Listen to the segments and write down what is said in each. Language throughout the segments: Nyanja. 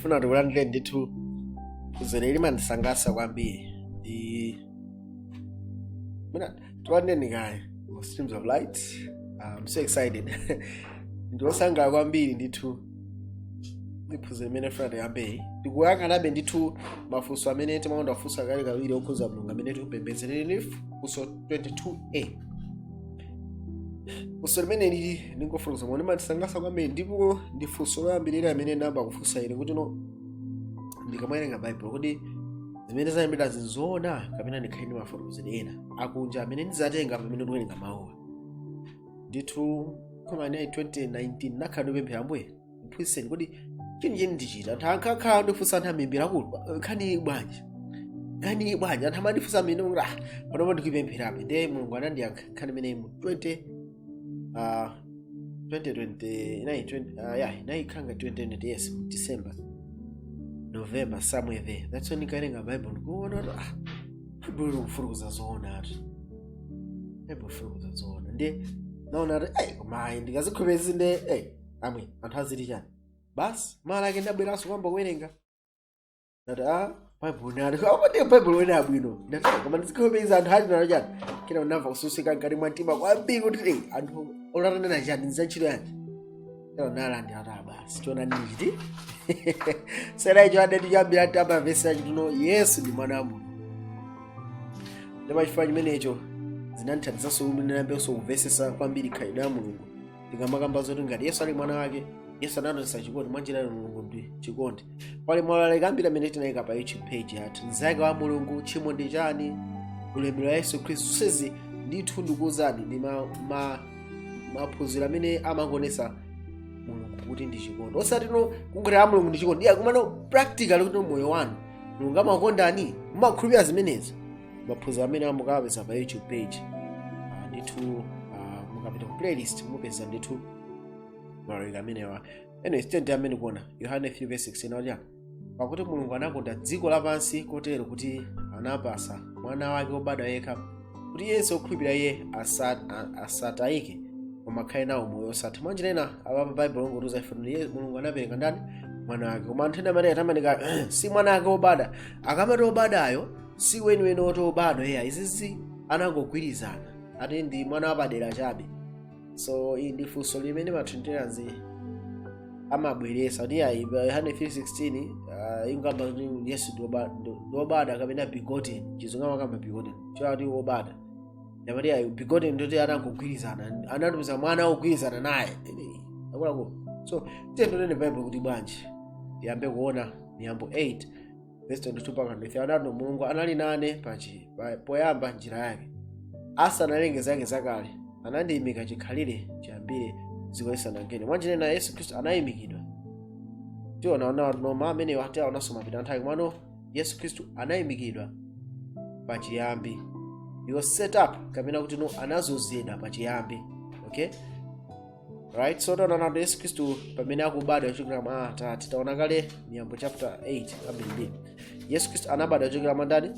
ndifuna ndikulandire ndithu kuzere limandisangalatsa kwambiri tilandeni kaye streams of light. I'm so excited. Ndilosangalala kwambiri ndithu ndiphunzire imene frate yambeyi ndikuyang'anabe ndithu mafunso amene timakonda kufunsa kale kawiri okhuza mulungu amene tikupembedzereni funso 22a. Funso limene ndingofunsa moni mandisangalatsa kwambiri ndipo ndi funso loyambirira amene ndamba kufunsa ine kuti ndikamawerenga Bible kuti zimene zayambira zinzoona kapena ndikhale ndi mafotokozero ena akunja amene ndizatenga pamene ndikuwerenga mawuwa. Ndithu koma 2019 nakhala ndipemphera Ambuye mphunzitseni kuti chini ndichita anthu ankakhala ndifunsa anthu amimbira akulu nkhani bwanji anthu amandifunsa amene kuti panopo ndikupempherabe ndiye mulungu anandiyankha nkhani imene mu 2020 yes December November somewhere there. That's when ndikawerenga Bible ndikuona kuti Bible ikufurukuza zoona ati Bible ikufurukuza zoona ndiye naona ati koma ndikazikhulupirira nde amwe anthu aziti chani basi mara ake ndabweranso kwamba kuwerenga nati Bible nali ndiye Bible wena abwino ndati koma ndizikhulupirira anthu ali nalo chani kena unamva kususika ngati mwantima kwambiri kuti anthu olatanena chani nzantchito yanji nalandi basi chiona nditi sera icho ade ndiyambira tamba vesi yachituno Yesu ndi mwana wa Mulungu. Ndipo chifukwa chimenecho zinandithandizanso kuti ndinayambenso kumvesesa kwambiri khalidwe la Mulungu ndikamakamba zoti ngati Yesu ali mwana wake Yesu anatonesa chikondi mwanjira Mulungu ndi chikondi. Pali mawalali ambiri amene tinayika pa YouTube page yathu mnzake wa Mulungu tchimo ndi chani ulemerero wa Yesu Khristu sezi ndithu ndikuwuzani ndi maphunziro amene amangonesa Mulungu kuti ndi chikondi osati kungolera Mulungu ndi chikondi kumano practical kuti moyo wanu Mulungu amakondani mumakhulupirira zimenezi maphunziro amene amukapeza pa YouTube page ndithu mukapita ku playlist mupeza ndithu mawalali amenewa. Anyway stand amene kuona Yohane 3:16 ali pakuti Mulungu anakonda dziko lapansi kotero kuti anapasa mwana wake wobadwa yekha kuti yense okhulupirira iye asatayike koma akhale nawo moyo osatha. Mwanjira apa Bible ngotiuza ife Mulungu anapereka ndani mwana wake koma anthu ena amene atamanika si mwana wake wobadwa akamati wobadwayo si weniweni oti wobadwa izizi anangogwirizana ati ndi mwana wapadera chabe. So iyi ndi funso limene matrinitarians amabweresa kuti Yohane 3:16 ingamba kuti Yesu ndi wobadwa kapena begotten chizungu amakamba begotten choti wobadwa yamati begotten ndoti anangogwirizana anatumiza mwana wogwirizana naye akulako. So tiyendoleni Bible kuti bwanji yambe kuona Miyambo 8:22 mpaka 23 anati Mulungu anali nane poyamba njira yake asanalenge zake zakale anandiyimika chikhalire chiyambire dziko lisanalengedwe. Mwanjira Yesu Khristu anayimikidwa tiona noma amene wati aonasoma pita nthawi mwano Yesu Khristu anayimikidwa pachiyambi he was set up kapena kuti anazozedwa pachiyambi. Okay right. So taona Yesu Khristu pamene akubadwa kuchokera mwa Atate taona kale Miyambo chapter 8 abiri Yesu Khristu anabadwa kuchokera mwa ndani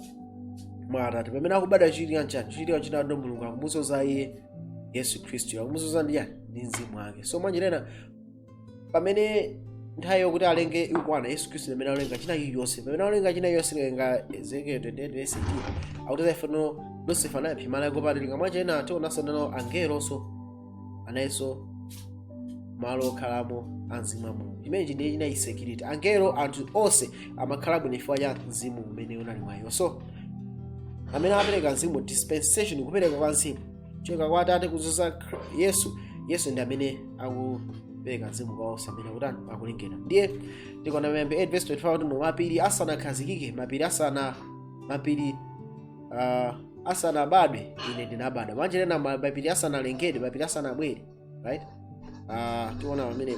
mwa Atate pamene akubadwa chichitira china ndo Mulungu akumuzoza iye Yesu Khristu akumuzoza ndi mzimu wake. So mwanjira pamene nthawi yokuti alenge ikwana Yesu Khristu pamene alenga china chiyonse pamene alenga china chiyonse lenga Ezekiel 28:18 akuti ifano Lucifer anaphimana malako padalika mwanjira tionaso angelonso anayenso malo okhalamo amzimu a Mulungu chimene ndiye china security angelo anthu onse amakhala bwino chifukwa cha mzimu umene unali mwa iwo. So amene apereka mzimu dispensation kupereka kwa mzimu choka kwa Atate kuzoza Yesu ndi amene akupereka mzimu kwa onse amene akulengera. Ndiye tikona Miyambo 8:25 kuti mapiri asanakhazikike mapiri asanabadwe ine ndinabadwa. Mwanjira mapiri asanalengedwe mapiri asanabwere right. Tiona pamene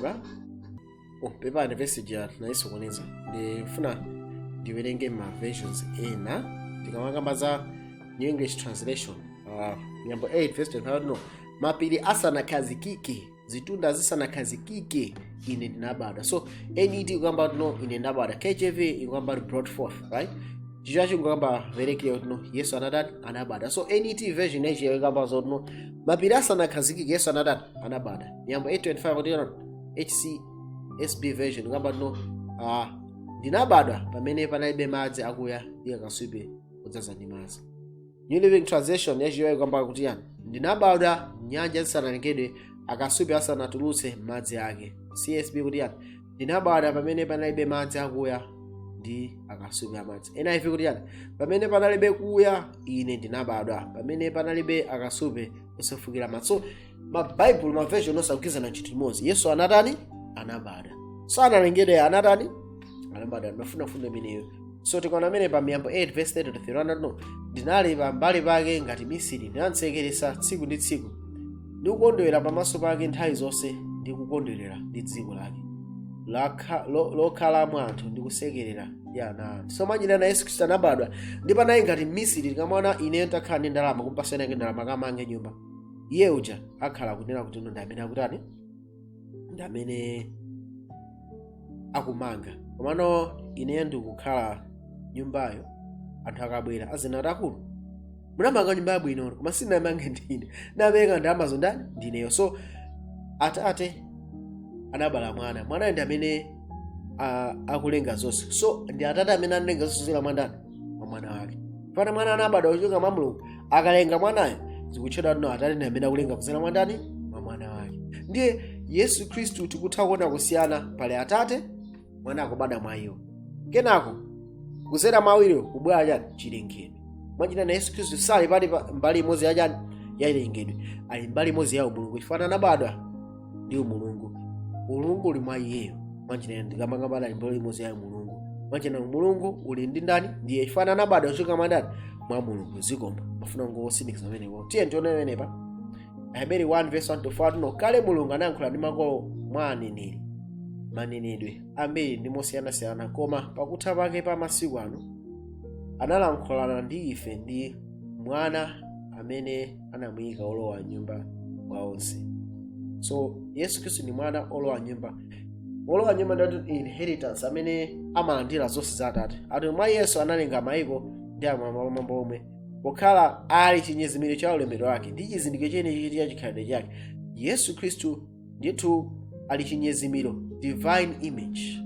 pepa ndi message ya nayisokoneza ndifuna ndiwerenge ma versions ena tikamakamba za New English Translation. Miyambo 8:25 mapiri asanakhazikike zitunda zisanakhazikike ine ndinabadwa. So NET ikamba ine ndabadwa KJV ikamba brought forth right. Jijachi ikamba very clear Yesu anabadwa. So NET version ije ikamba zono mapiri asanakhazikike Yesu anabadwa. Miyambo 8:25 kuti HCSB version ikamba ndinabadwa pamene panalibe madzi akuya ndi akasupe odzaza ndi madzi. New Living Translation yachiyoyo kwamba kuti yani ndinabadwa nyanja zisanalengedwe akasupe asanatulutse madzi ake. CSB kuti yani ndinabadwa pamene panalibe madzi akuya ndi akasupe amadzi. NIV kuti yani pamene panalibe kuya ine ndinabadwa pamene panalibe akasupe osefukira madzi. So maBible maversion osagwizana chinthu chimodzi. Yesu anatani anabadwa, so analengedwe anatani anabadwa. Ndafuna fundo imeneyo. So tikaona amene pa Miyambo 8 verse 33 no ndinali pambali pake ngati misiri ndinamtsekeresa tsiku ndi tsiku ndikukondwera pamaso pake nthawi zonse ndikukondwerera ndi dziko lake lokhalamo anthu ndikusekerera ndi ana anu. So mwanjira Yesu Khristu anabadwa ndi panali ngati misiri tikamona ineyo ntakhala ndi ndalama kumpasa yake ndalama kamange nyumba, iye uja akhala kunena kuti ndi amene akutani ndi amene akumanga. Komano ineyo ndikukhala nyumbayo anthu akabwera azinati akulu munamanga nyumba yabwino koma sinamange ndine nabenga ndamazo ndani ndineyo. So atate anabala mwana ndi amene akulenga zonse. So ndi atate amene analenga zonse zila mwandani mwa mwana wake. Pana mwana anabadwa kuchoka mwa Mulungu akalenga mwanayo zikutchedwa no atate ndi amene akulenga kuzera mwandani mwa mwana wake. Ndiye Yesu Khristu tikutha kuona kusiyana pale atate mwana akubada mwa iwo kenako kuzera mawiri kubwera chani chilengedwe. Mwanjina Yesu Khristu sali pali mbali imodzi ya chani ya chilengedwe, ali mbali imodzi ya umulungu chifana anabadwa ndi umulungu. Umulungu uli mwa iyeyo. Mwanjina ndikamangabala ali mbali imodzi ya umulungu. Mwanjina umulungu uli ndi ndani ndiye chifana anabadwa kuchoka mwa ndani mwa mulungu. Zikoma mafuna ngosindikizana pamenepo. Tiye ndione pamenepa Aheberi 1 verse 1 to 4 no kale mulungu anayankhula ndi makolo mwa aneneri manenedwe ambiri ndi mosiyanasiyana, koma pakutha pake pa masiku ano analankhulana ndi ife ndi mwana amene anamuyika olowa nyumba kwa onse. So Yesu Khristu ndi mwana olowa nyumba. Olowa nyumba ndi inheritance amene amalandira zonse za atate. Ati mwa Yesu analenga mayiko ndi amambo omwe pokhala ali chinyezimiro cha ulemerero wake ndi chizindikiro chenichiti cha chikhalidwe chake. Yesu Khristu ndithu ali chinyezimiro, divine image.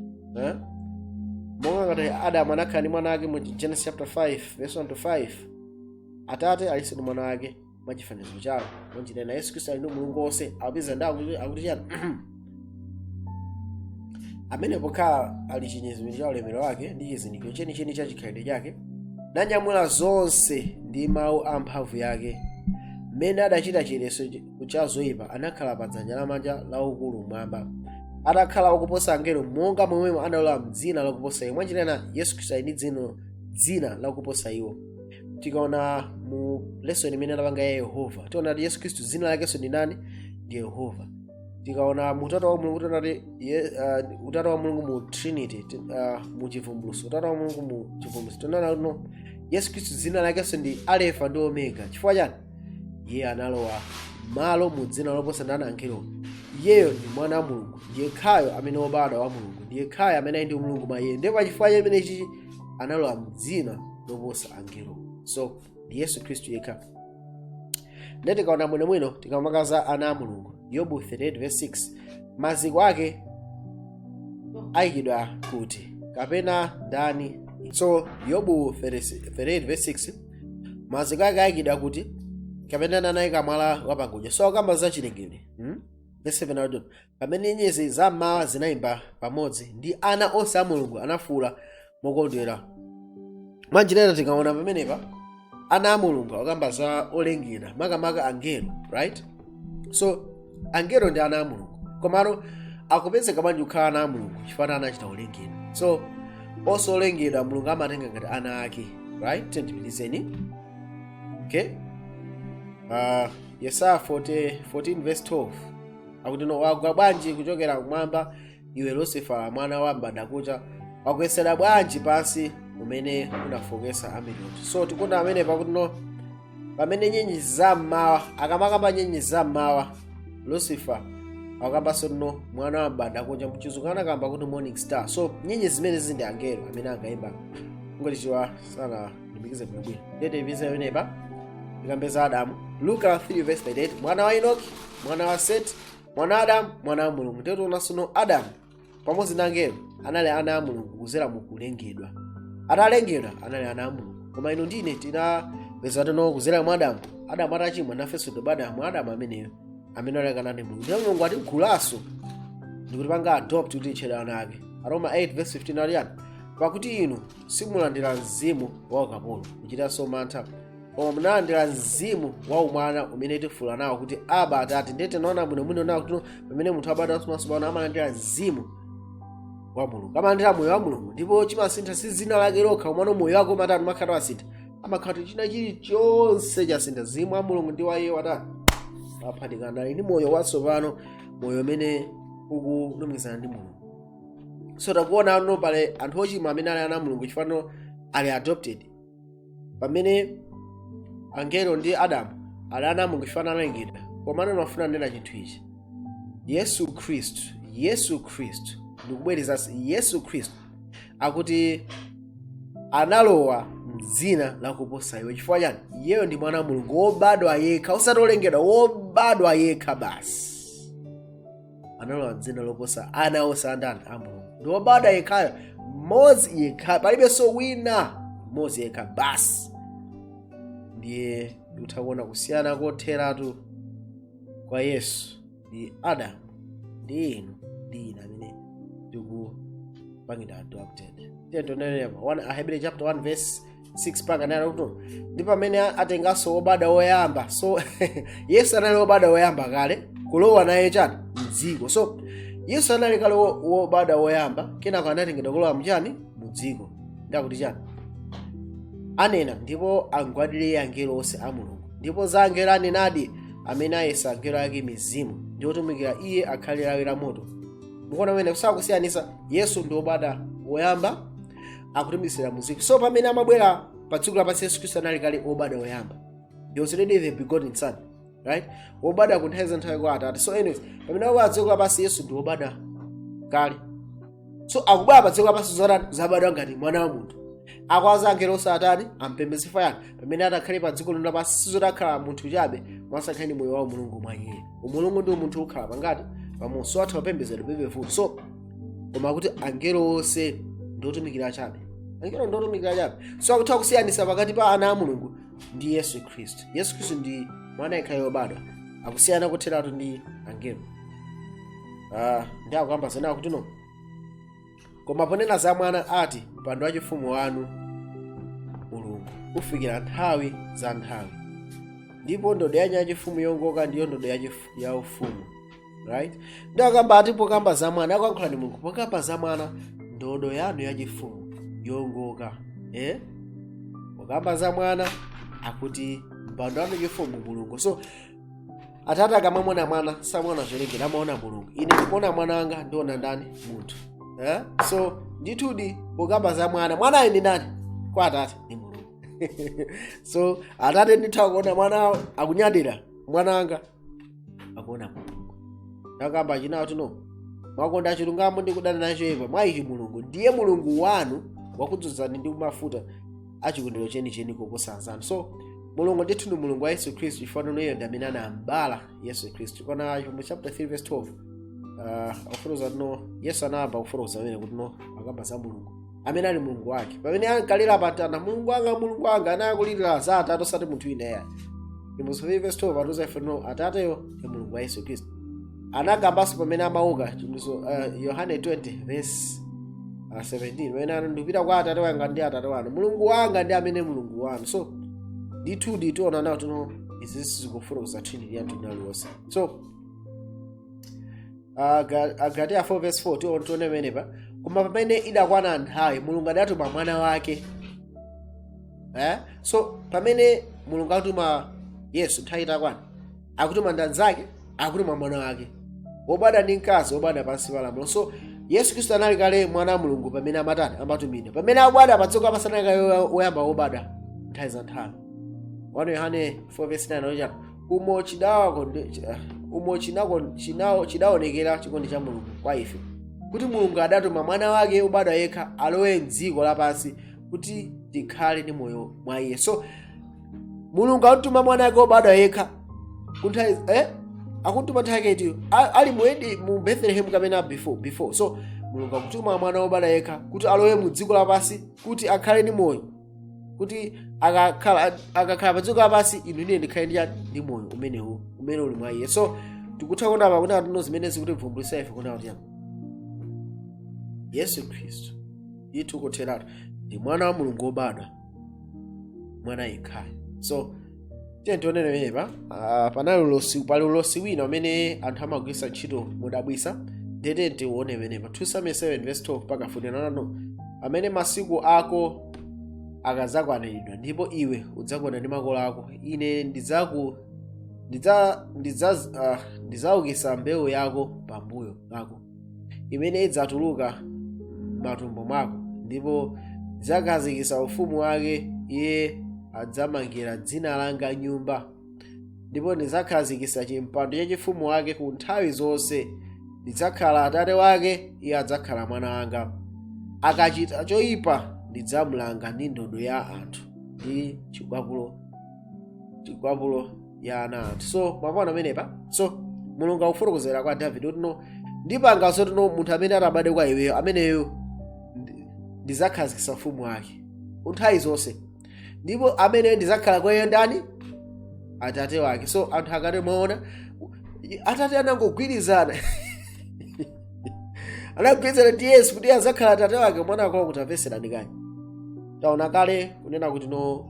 Monga ngati Adamu anakhala ndi mwana wake mu Genesis chapter 5 verse 1 to 5, atate alinso ndi mwana wake mwa chifanizo chawo. Mwanjira na Yesu Khristu ali ndi mulungu wonse apeza ndawo akuti chani amene pokhala ali chinyezimiro cha ulemerero wake ndi chizindikiro chenicheni cha chikhalidwe chake, nanyamula zonse ndi mawu amphamvu yake. Mmene adachita chiyeretso cha zoyipa anakhala pa dzanja lamanja laukulu mwamba, atakhala okuposa angelo monga momwe analowa m'dzina lakuposa iwo. Mwanjira Yesu Khristu ali ndi dzina lakuposa iwo. Tikaona mu lesson imene anapanga ya Yehova tiona kuti Yesu Khristu dzina lakenso ndi nani? Ndi Yehova. Tikaona mu Utatu wa Mulungu tiona kuti Utatu wa Mulungu mu Trinity mu chivumbulutso, Utatu wa Mulungu mu chivumbulutso tiona no Yesu Khristu dzina lakenso ndi Alpha ndi Omega. Chifukwa chani? Iye analowa malo mu dzina loposa ndani angelo. Iyeyo ndi mwana wa Mulungu, ndiye khayo amene obadwa wa Mulungu, ndiye khayo amene ali ndi Mulungu mwa iye. Ndipo chifukwa chimene ichi analowa m'dzina loposa angelo. So ndi Yesu Khristu yekha. Ndiye tikaona mwino tikamakaza ana a Mulungu. Yobu 38 verse 6 maziko ake ayikidwa kuti kapena ndani. So Yobu 38 verse 6 maziko ake ayikidwa kuti kapena nanayika mwala wapaguja. So akamba za chilengedwe verse 7 pamene nyenyezi zammawa zinayimba pamodzi ndi ana onse a Mulungu anafuwula mokondwera. Mwanjira tikaona pamenepa ana a Mulungu akamba za olengedwa makamaka angelo, right? So angelo ndi ana a Mulungu, komano akupezeka bwanji kukhala ana a Mulungu chifukwa anachita olengedwa. So onse olengedwa Mulungu amatenga ngati ana ake, right? Tendipilizeni. Okay? Yesaya 14 verse 12 akuti no wagwa bwanji kuchokera kumwamba iwe Lucifer mwana wa mbadakucha, wakwesera bwanji pansi umene unafokesa amitundu. So tikunda amene pakuti no pamene nyenyezi zammawa akamakamba nyenyezi zammawa Lucifer akamba sono mwana wa mbadakucha mchizukana kamba kuti morning star. So nyenyezi zimene zindi angelo amene angayimba ngolichiwa sana ndimikize bwino. Ndete ibize wenepa ikambeza Adamu. Luka 3 verse 38 mwana wa Enoki, mwana wa Seti, mwana wa Adamu, mwana wa Mulungu. Tetu unasuno Adamu pamodzi ndi angelo anali ana a Mulungu kuzera mu kulengedwa. Atalengedwa anali ana a Mulungu. Koma inu ndine tinapeza tino kuzera mwa Adamu. Adamu atachimwa nafenso tobada mwa Adamu ameneyo amene alekana ndi Mulungu. Ndipo Mulungu atigulaso ndikuti panga adopt kuti tchera ana ake. Aroma 8:15 aliyani. Pakuti inu simulandira mzimu wa ukapolo kuchitanso mantha, koma munalandira mzimu wa umwana umene tifula nawo kuti Aba Atate. Ndiye tinaona bwinobwino nawo kuti pamene munthu abadwa matsopano amalandira mzimu wa Mulungu, amalandira moyo wa Mulungu, ndipo chimasintha si dzina lake lokha, umano moyo wake umatatu makhala wasintha, amakhala china chilichonse chasintha. Mzimu wa Mulungu ndi wa iye watatu aphatikana ndi moyo watsopano, moyo umene ukulumikizana ndi Mulungu. So takuona ano pale anthu ochimwa amene ali ana Mulungu chifano ali adopted, pamene angelo ndi Adamu ali ana Mulungu chifano analengedwa. Koma anafuna nena chinthu ichi, Yesu Khristu ndikubwereza Yesu Khristu akuti analowa mdzina lakuposa iwe. Chifukwa chani? Iyeyo ndi mwana wa Mulungu wobadwa yekha, osati olengedwa, wobadwa yekha basi. Analowa mdzina loposa ana osandana a Mulungu. Ndi wobadwa yekhayo, mmodzi yekha, palibenso wina, mmodzi yekha basi. Ndiye utakuona kusiyana kotheratu kwa Yesu ndi Adamu ndi inu ndi ine amene tikupangidwa adopted. Ndiye toneneva Ahebrews chapter 1 verse 6 panga nalo kuti ndi pamene atenganso wobadwa woyamba. So Yesu anali wobadwa woyamba kale kulowa naye chani mdziko. So Yesu anali kale wobadwa woyamba, kenako anatengedwa kulowa mchani mudziko. Ndakuti chani anena ndipo angwadire angelo onse a Mulungu, ndipo za angelo anenadi amene ayesa angelo ake mizimu ndi otumikira iye akhale lawi la moto. Mukuona pamene kusakusiyanisa, Yesu ndi wobadwa woyamba akutumikisira mudziko. So pamene amabwera pa dziko lapansi, Yesu Khristu anali kale wobadwa woyamba. He was already the begotten son, right? Wobadwa kunthawi za nthawi kwa Atate. So anyways, pamene wabwera pa dziko lapansi, Yesu ndi wobadwa kale. So akubwera pa dziko lapansi zabadwa ngati mwana wa munthu. Akwaza angelo onse atani ampembedze fayani. Pamene atakhale pa dziko lapansi sizotakhala munthu chabe, mwasankhani moyo wa Mulungu mwa iye. Umulungu ndi munthu ukhala pangati pamodzi. So atha kupembedzedwa pepefupi. So koma kuti angelo onse ndotumikira chabe, angelo ndotumikira chabe. So akutha kusiyanisa pakati pa ana a Mulungu ndi Yesu Khristu. Yesu Khristu ndi mwana yekhayo wobadwa, akusiyana kotheratu ndi angelo. Ndi akuyamba zena kuti no, koma ponena za mwana ati mpando wachifumu wanu Mulungu ufikira nthawi za nthawi, ndipo ndodo yanyu yachifumu yongoka ndiyo ndodo ya ufumu, right? Ndi akamba ati pokamba za mwana, akuyankhula ndi Mulungu, pokamba za mwana ndodo yanu yachifumu yongoka. Pokamba za mwana akuti mpando wanu wachifumu Mulungu. So Atate akamamona mwana samona zolengedwa, amaona Mulungu. Ine ndikuona mwana wanga ndiona ndani? Munthu. So ndithudi pokamba za mwana, mwana ndi ndani? Kwa Atate ndi Mulungu. So Atate nditha kuona mwana akunyadira, mwana wanga akuona Mulungu. Ndakamba chinawo tino, mwakonda chilungamo ndi kudana nacho ipa, mwa ichi Mulungu ndiye Mulungu wanu wakudzozani ndi mafuta achikondero chenicheni koposa anzanu. So Mulungu ndithu ndi Mulungu wa Yesu Khristu, chifano iye ndi amene anambala Yesu Khristu. Kona mu chapter 3 verse 12 akufotoza no Yesu anayamba kufotoza amene kuti no akamba za Mulungu amene ali Mulungu wake. Pamene ankalira patana, Mulungu wanga anakulira za Atate osati munthu ina yeye. Mu 3 verse 12 atuza ife no Atateyo ndi Mulungu wa Yesu Khristu. Anagambaso pamene amauka chimbiso Yohane 20 verse 17, pamene ndipita kwa Atate wanga ndi Atate wanu, Mulungu wanga ndi amene Mulungu wanu. So ndithudi tiona nawo tino izi zikufotoza Trinity ya mtundu aliwonse. So Galatia 4 verse 4 tione menepa, koma pamene idakwana nthawi Mulungu adatuma mwana wake. So pamene Mulungu atuma Yesu nthawi itakwana, akutuma ndanzake, akutuma mwana wake wobadwa ndi mkazi, wobadwa pansi pa lamulo. So Yesu Khristu anali kale mwana wa Mulungu pamene amatumidwa, pamene abadwa pa dziko lapansi anali kale woyamba wobadwa nthawi za nthawi. 1 Yohane 4 verse 9 anoja chidaonekera chikondi cha Mulungu kwa ife, kuti Mulungu adatuma mwana wake wobadwa yekha alowe m'dziko lapansi kuti tikhale ndi moyo mwa iye. So Mulungu atuma mwana wake wobadwa yekha akuntuma nthawi itiyo ali mu Bethlehem kapena before. So Mulungu akutuma mwana wobala yekha kuti alowe mu dziko lapansi kuti akhale ndi moyo, kuti akakhala pa dziko lapansi inu ine ndikhale ndi moyo umene uli mwa iye. So tikutha kuona apa kuti atino zimene zikuti vumbulisa ife kuona kuti Yesu Khristu itu kotheratu ndi mwana wa Mulungu wobadwa, mwana yekhayo. So tionene menepa pali ulosi wina umene anthu amagwisa ntchito modabwisa, ndete tione menepa 2 Samuel 7:12 mpaka 14. Amene masiku ako akazakwaniridwa ndipo iwe udzakonda ndi makolo ako, ine ndidzaukisa mbewu yako pambuyo pako imene idzatuluka matumbo mwako, ndipo ndidzakhazikitsa ufumu wake. Iye adzamangira dzina langa nyumba, ndipo ndidzakhazikitsa chimpando chachifumu wake ku nthawi zonse. Ndidzakhala Atate wake, iye adzakhala mwana wanga. Akachita choyipa ndidzamulanga ndi ndodo ya anthu ndi chikwapulo ya ana anthu. So mwaona menepa. So Mulungu akufotokozera kwa Davide kuti ndipanga zotino munthu amene atabadwe kwa iweyo, ameneyo ndidzakhazikitsa ufumu wake nthawi zonse, ndipo amene ndidzakhala kwa iye ndani? Atate wake. So anthu akati mwaona Atate anangogwirizana anagwirizana ndi Yesu kuti adzakhala Atate wake, mwana wake kutapesera ndikani. Taona kale kunena kuti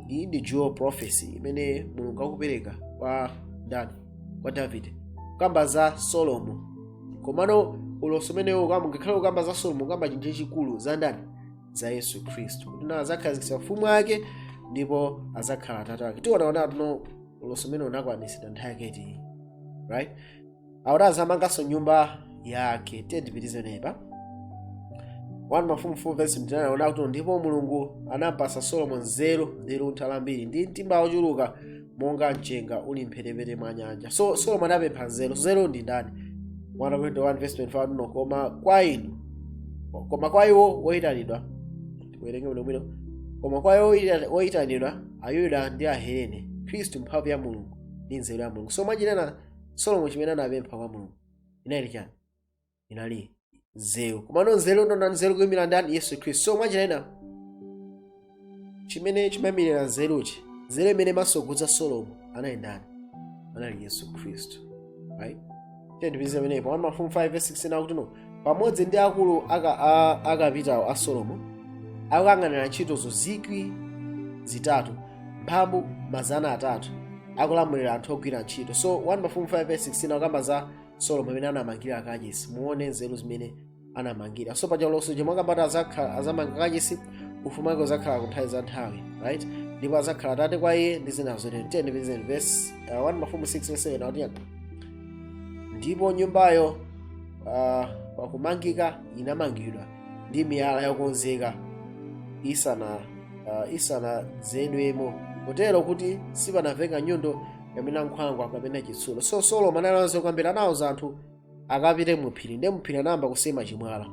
iyi ndi dual prophecy imene Mulungu akupereka kwa ndani? Kwa Davide, kamba za Solomo. Komano ulosi umenewo ngakhale ukamba za Solomo ukamba chinthu chikulu za ndani? Za Yesu Khristu, kuti adzakhazikitsa ufumu wake ndipo adzakhala Atate wake. Tiona ulosi umene unakwanisidwa nthawi yaketi, right? Awo azamanganso nyumba yake. Tipitize nepa 1 Mafumu 4:9 ona kuti ndipo Mulungu anapasa Solomo nzeru ntalambiri ndi mtima wochuluka monga mchenga uli mphepete mwa nyanja. So Solomo anapempha nzeru ndi ndani? 1:25 koma kwa iwo woyitanidwa, tiwerenge bwino, koma kwa iwo woyitanidwa Ayuda ndi Ahelene, Khristu mphamvu ya Mulungu ndi nzeru ya Mulungu. So mwachinena Solomo chimene anapempha kwa Mulungu inali chani? Inali nzeru. Komano nzeru kuyimira ndani? Yesu Khristu. So mwachinena chimene chimayimirira nzeruchi, nzeru imene masogudza Solomo anali ndani? Anali Yesu Khristu, right? Tipitize menepo 1 Mafumu 5:16 akuti pamodzi ndi akulu akapitawo a Solomo akuyang'anira ntchitozo 3,000 mphambu 300 akulamulira anthu ogwira ntchito. So 1 Mafumu 5:16 akamba za Solomo amene anamangira kachisi. Muone nzeru zimene anamangira. So paja ulosi chomwe akambati azamanga kachisi, ufumu wake uzakhala ku nthawi za nthawi, right? Ndipo azakhala Atate kwa iye ndi zina zotero. Tipitize verse 1 Mafumu 6:7 akuti ndipo nyumbayo pakumangika inamangidwa ndi miyala yokonzeka isanadzedwemo, kotero kuti sipanamveka nyundo kapena nkhwangwa kapena chitsulo. So Solomo analanso kwambiri anawuza anthu akapite mu phiri, ndi mu phiri anayamba kusema chimwala,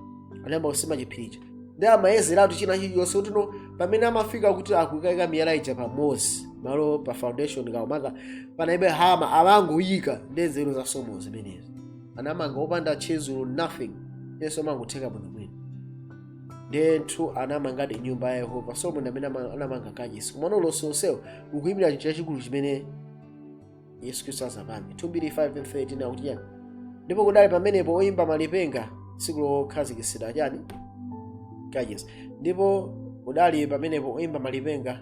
anayamba kusema chiphiricho, ndi amayezeratu china chilichonse kuti pamene amafika kuti akuyika miyala ija pamodzi malo pa foundation kaumanga panaibe hama amangoyika ndi nzeru za Solomo zimenezi. Anamanga opanda tchezulo, nothing. Yesu amangotheka bwinobwino. Ndenthu anamangadi nyumba ya Yehova. Solomo amene anamanga kachisi. Kumano ulosi onsewo ukuyimira chinthu chachikulu chimene Yesu Khristu azapange. 2:5-13 akuti yani, ndipo kudali pamenepo oyimba malipenga tsiku lokhazikitsidwa chani? Kachisi. Ndipo kudali pamenepo oyimba malipenga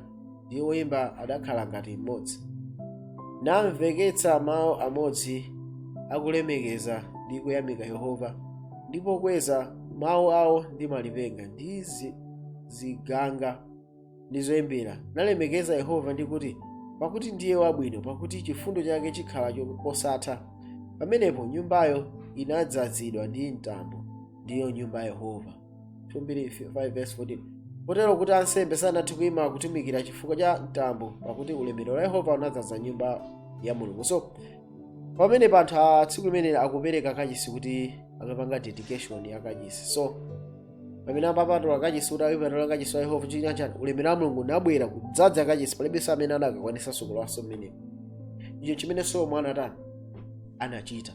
ndi oyimba adakhala ngati mmodzi, namveketsa mawu amodzi akulemekeza ndi kuyamika Yehova, ndipo kweza mawu awo ndi malipenga ndi ziganga ndi zoyimbira, nalemekeza Yehova ndi kuti pakuti ndiye wabwino, pakuti chifundo chake chikhala chosatha. Pamenepo nyumbayo inadzazidwa ndi mtambo, ndiyo nyumba ya Yehova. 2:5-14 kotero kuti ansembe sanathe kuyima kutumikira chifukwa cha mtambo, pakuti ulemerero wa Yehova unadzaza nyumba ya Mulungu. So pamene panthu tsiku limene akupereka kachisi kuti akapanga dedication ya kachisi. So pamene apapatula kachisi kuti akapatula kachisi wa Yehova china chani, ulemerero wa Mulungu unabwera kudzaza kachisi, palibenso amene anakakwanisa sukulu waso mmene. Icho chimene Solomo anachita.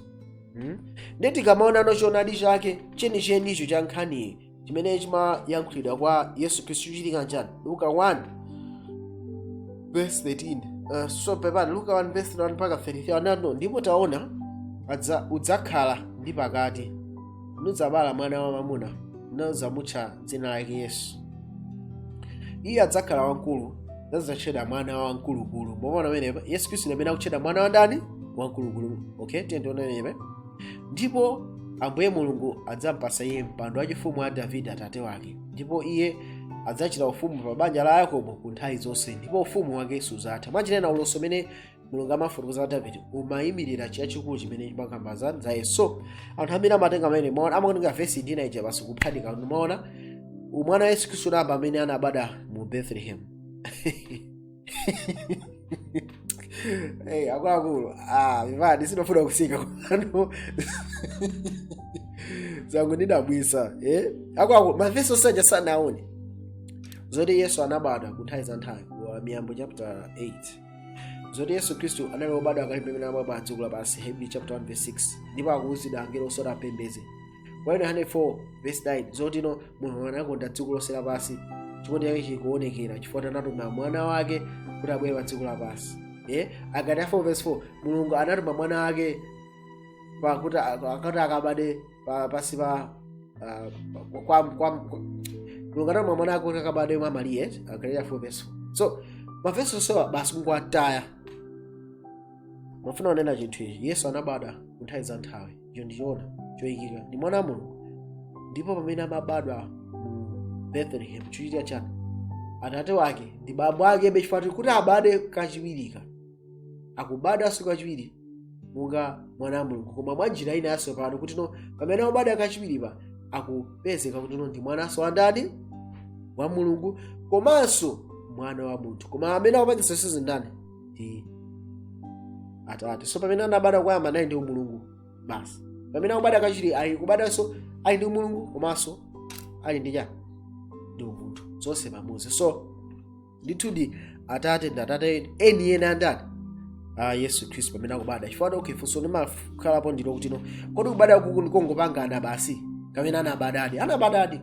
ndeti kamaona nochoonadi chake chenichenicho cha nkhaniyi chimene chimayankhulidwa kwa Yesu Khristu chichitika njani. Luka 1 verse 13 so pepani Luka 1 verse 1 mpaka 33 anano ndipo taona udzakhala ndi pakati nudzabala mwana wamwamuna nudzamutcha dzina lake Yesu. Iye adzakhala wamkulu adzatchedwa mwana wa mkulukulu. Mwaona pamenepa Yesu Khristu amene akutchedwa mwana wa ndani? Wamkulukulu. Okay, tiona pamenepa. Ndipo Ambuye Mulungu adzampasa iye mpando wachifumu wa Davide atate wake, ndipo iye adzachita ufumu pa banja la Yakobo ku nthawi zonse, ndipo ufumu wake sudzatha. Mwachinena uloso umene Mulungu amafotokoza Davide umayimirira chachikulu chimene chimakamba za Yesu. So anthu amene amatenga amene mwaona amatenga vesi ndina ija basi kuphatikiza. Mwaona mwana wa Yesu Khristu namba amene anabada mu Bethlehem. Hey, akulu vivadi sinofuna kusika kwanu zangu ndidabwisa akulu mavesi osanja sanaone zoti Yesu anabada kunthawi za nthawi wa Miyambo chapter 8 zoti Yesu Khristu anali obadwa akalimbemene amabadwa dziko lapansi Hebrew chapter 1 verse 6 ndipo akuwuzidwa angelo osati apembeze kwa Yohane 4 verse 9 zoti no Mulungu anakonda dziko lonse lapansi chikondi chake chikuonekera chifukwa anatuma mwana wake kuti abwere pa dziko lapansi. Agalatia 4 verse 4 Mulungu anatuma mwana wake pakuti akabade pasi pa Mulungu anatuma mwana wake kuti akabade mwa Maria. Agalatia 4 verse 4. So mavesi so basi mungwataya mafuna onena chinthu ichi. Yesu anabada kunthawi za nthawi icho ndichoona choyikika ndi mwana wa Mulungu. Ndipo pamene amabadwa mu Bethlehem chochitika chani atate wake ndi bambo ake bechifatu kuti abade kachiwirika akubada siku kachiwiri munga mwana wa Mulungu koma mwanjira ina yaso pano kuti no pamene abada kachiwiri pa akupezeka kuti no ndi mwanaso wa ndani wa Mulungu komanso mwana wa munthu koma amene akupangisa zonse ndani ndi atate. So pamene anabada kwayamba naye ndi Mulungu basi pamene akubada kachiwiri ali kubadanso ali ndi Mulungu komanso ali ndi chani ndi munthu zonse pamodzi. So ndithudi atate ndi atate eni ena ndani Yesu Khristu pamene akubada chifukwa okay funso limakhalapo ndilo kuti no kodi kubada kuku ndikongopangana basi kamene anabadadi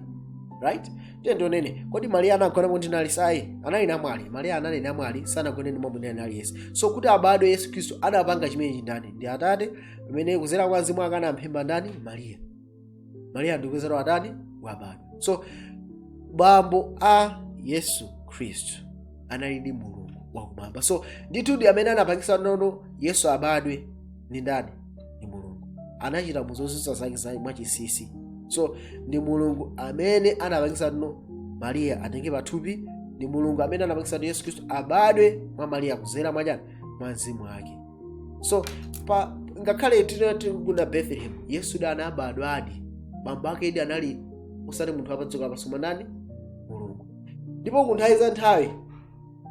right tendonene kodi Maria anagona kuti nali sai anali namwali Maria anali namwali sanagone ndi mwamuna anali Yesu. So kuti abadwe Yesu Khristu anapanga chimene ndani ndi atate pamene kuzera kwa Mzimu wake anampemba ndani Maria ndikuzera watani wabadwa. So bambo a Yesu Khristu anali ndi Mulungu wakumwamba. So ndithudi amene anapangisa nono Yesu abadwe ni ndani ni Mulungu anachita muzozunza zake za mwachisisi. So ndi Mulungu amene anapangisa no Maria atenge pathupi ndi Mulungu amene anapangisa Yesu Khristu abadwe mwa Maria kuzera mwajani mwa Mzimu wake. So pa ngakhale tinaguna Bethlehem Yesu dana abadwa adi bambo ake idi anali usati munthu apadziko apasoma ndani Mulungu. Ndipo kunthawi za nthawi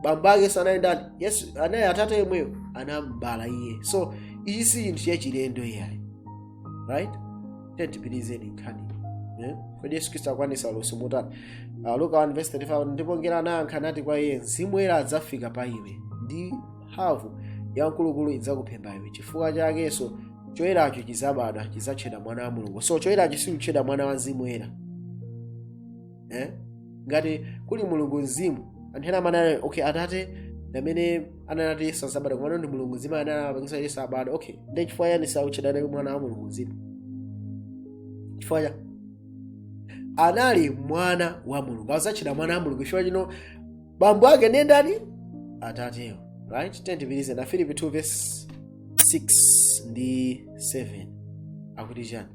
bambo ake sanali ndani Yesu anayi atate yemweyo anambala iye. So ichi si chinthu chachilendo iyayi right tentipilizeni nkhani kodi Yesu Khristu akwanisa ulosi motani. Luka 1 verse 35 ndipo ngelo anayankha nati kwa iye Mzimu Woyera adzafika pa iwe ndi mphamvu ya mkulukulu idzakuphimba iwe chifukwa chakenso choyeracho chizabadwa chizatchedwa mwana wa Mulungu. So choyeracho sikutchedwa mwana wa Mzimu Woyera ngati kuli Mulungu Mzimu anthu ena amanena okay atate amene ananati Yesu azabadwa koma ndi Mulungu Mzimu anapangisa Yesu abadwa. Okay ndi chifukwa yani sautchedwa mwana wa Mulungu Mzimu chifukwa anali mwana wa Mulungu azatchedwa mwana wa Mulungu chifukwa chino bambo ake ndi ndani atateyo right. Tentipilize na Filipi 2 verse 6 ndi 7 akuti chani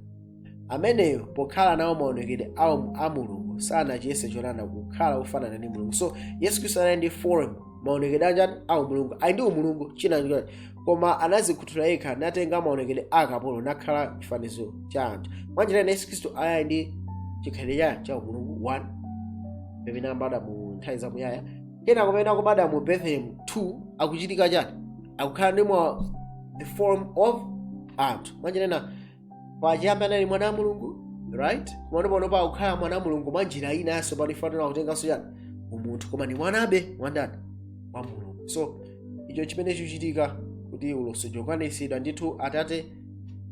ameneyo pokhala nawo maonekedwe a Mulungu sanachiyese cholanda kukhala kufanana ndi Mulungu. So Yesu Khristu anali ndi form maonekedwe anjani a Mulungu ali ndi umulungu china koma anazikhuthula yekha natenga maonekedwe akapolo nakhala chifanizo cha anthu. Mwanjira Yesu Khristu ali ndi chikhalidwe cha umulungu 1 pamene ambada mu nthawi zamuyaya kena kumene akubada mu Bethlehem 2 akuchitika chani akukhala ndi the form of anthu. Mwanjira pachiyambi anali mwana wa Mulungu right pano pa akukhala mwana wa Mulungu mwanjira ina yaso panifanira kutenganso chani umunthu koma ni mwanabe wandani wa Mulungu. So icho chimene chichitika kuti uloso chokwanisidwa ndithu atate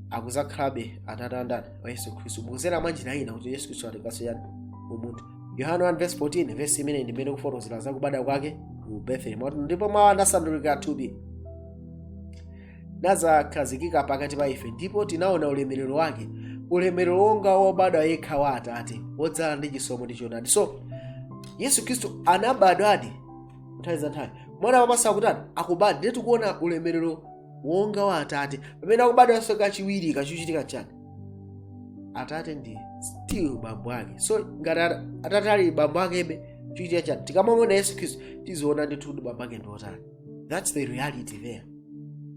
akuzakhalabe atate andani wa Yesu Khristu mukuzera mwa njira ina kuti Yesu Khristu atipatse yani umunthu. Yohane 1:14 verse imene ndimene kufotokozera za kubadwa kwake mu Bethlehem. Ndipo mawu anasandulika thupi nazakhazikika pakati pa ife, ndipo tinaona ulemerero wake, ulemerero wonga wobadwa yekha wa Atate, wodzala ndi chisomo ndi choonadi. So Yesu Khristu anabadwadi nthawi za nthawi. Mwana wamasa akutani akubadwa, ndiye tikuona ulemerero wonga wa Atate. Pamene akubadwanso kachiwiri kachuchitika chani, Atate ndi still bambo ake. So ngati Atate ali bambo akebe chuchitika chani, tikamamona Yesu Khristu tiziona ndithu bambo ake ndi otani. That's the reality there.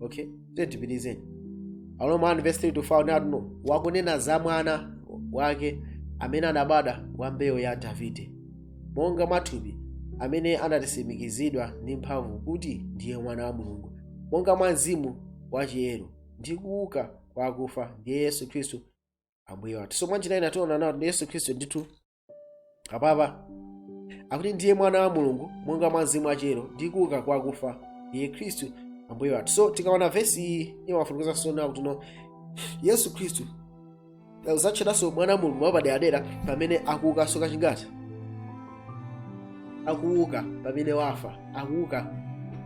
Okay, tipitizeni. Aroma 1:3 to find out no wakunena za mwana wake amene anabadwa wa mbewu ya Davide, monga mathupi amene anatisimikizidwa ndi mphamvu kuti ndiye mwana wa Mulungu, monga mwa mzimu wa chiyero ndi kuuka kwa akufa ndiye Yesu Khristu ambuye wathu. So mwanjira ina tiona nawo Yesu Khristu ndithu apapa akuti ndiye mwana wa Mulungu, monga mwa mzimu wa chiyero ndi kuuka kwa akufa ndiye Khristu ambuye wathu. So tikaona verse iyi imafunukiza sona kuti no Yesu Khristu uzatchedwanso mwana wa Mulungu wapaderadera pamene akuuka soka chingati, akuuka pamene wafa, akuuka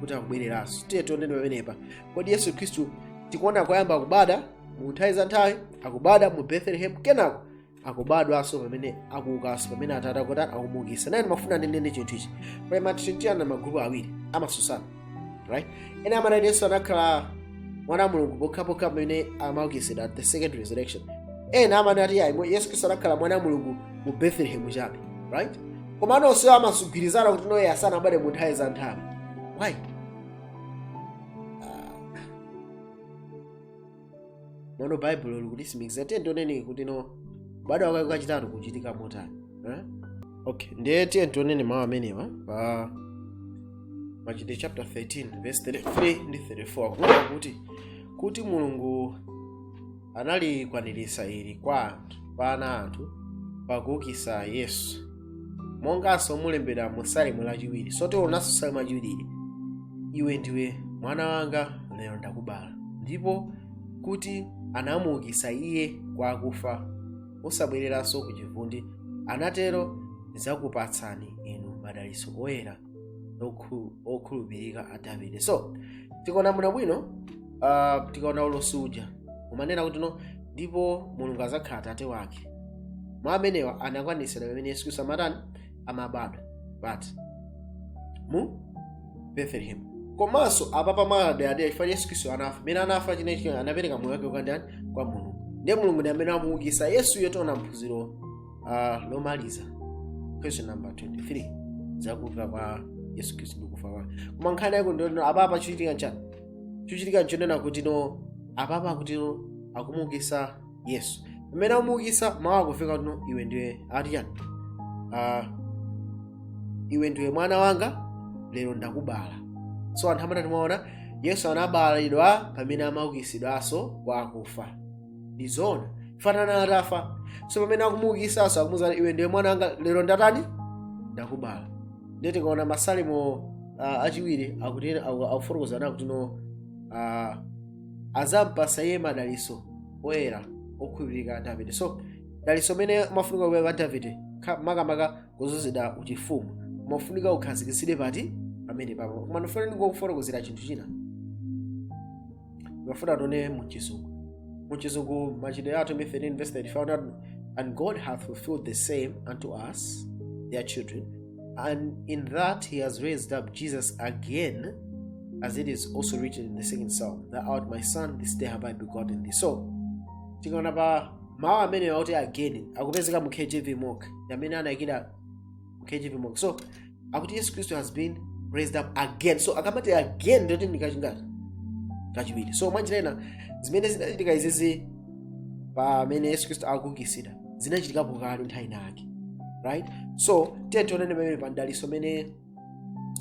kuti akubwereranso. Tiye tioneni pamenepa kodi Yesu Khristu tikuona kuyamba kubada mu nthawi za nthawi, akubada mu Bethlehem, kenako akubadwanso pamene akuukanso, pamene Atate akuti akumukisa. Nani mafuna ndinene chinthu ichi pali matitiyana magrupu awiri amasusana, right? Ena amanati Yesu anakhala mwana wa Mulungu pokhapokha pamene amaukitsidwa at the second resurrection. Ena amanati Yesu Khristu anakhala mwana wa Mulungu mu Bethlehem chabe, right? Koma nonse amasugwirizana kuti noye asanabade mu nthawi za nthawi. Why? Mono Bible likutitsimikiza tiye tioneni kuti no kubadwa kwake kachitatu kuchitika motani. Okay, ndiye tiye tioneni mawu amenewa pa Machitidwe chapter 13 verse 33 ndi 34 kuona kuti Mulungu analikwaniritsa ili kwa anthu pakuukitsa Yesu, monganso mulembedwa mu Salimo lachiwiri. So tionanso Salimo lachiwiri, iwe ndiwe mwana wanga, lero ndakubala. Ndipo kuti anamuukitsa iye kwa akufa, osabwereranso ku chivundi, anatero ndidzakupatsani inu madalitso oyera okhulupirika a Davide. So tikaona muno bwino tikaona ulosuja umanena kuti no ndipo Mulungu azakhala Atate wake. Mwa amenewa anakwanitsa pamene Yesu Khristu amatani amabadwa but mu Bethlehem. Komanso apapa maderadera ifani Yesu Khristu anafa. Mene anafa chinechi anapereka moyo wake ukandani kwa Mulungu. Ndiye Mulungu ndiye amene amuukitsa Yesu. Yotona mphunziro lomaliza question number 23 zakuuka kwa Yesu Khristu ndikufa kwake. Koma nkhani yake ndio apapa chuchitika nchani, chuchitika nchonena kuti no apapa kuti no akumuukitsa Yesu. Pamene amuukitsa mawu akufika kuti no iwe ndiwe atiyani, iwe ndiwe mwana wanga, lero ndakubala. So anthu amene timaona Yesu anabalidwa pamene amaukitsidwanso kwa akufa. Ndizona fanana atafa. So pamene akumuukitsanso akumuwuza iwe ndiwe mwana wanga, lero ndatani ndakubala. Ndiye tikaona Masalimo achiwiri akuti akufotokozana kuti no azampatsa iye madalitso oyera okhulupirika a Davide. So dalitso mene mafunika kwa Davide makamaka kuzuzidwa uchifumu mafunika ukhazikitsidwe pati pamene papo. Koma ndifuna ndingokufotokozera chinthu china ndifuna tione muchizungu Machitidwe athu 13 verse 35, and God hath fulfilled the same unto us their children, and in that he has raised up Jesus again, as it is also written in the second psalm, thou art my son, this day have I begotten thee. So tikaona pa mawu amene auti again akupezeka mu KJV mock amene anayikira mu KJV mock. So akuti Yesu Khristu has been raised up again. So akamati again ndio ndikachingati kachiwiri. So mwanjira ina zimene zinachitika izizi pamene Yesu Khristu akuukitsidwa zinachitikapo kale nthawi yake, right? So tiye tionene pamene pa dalitso mene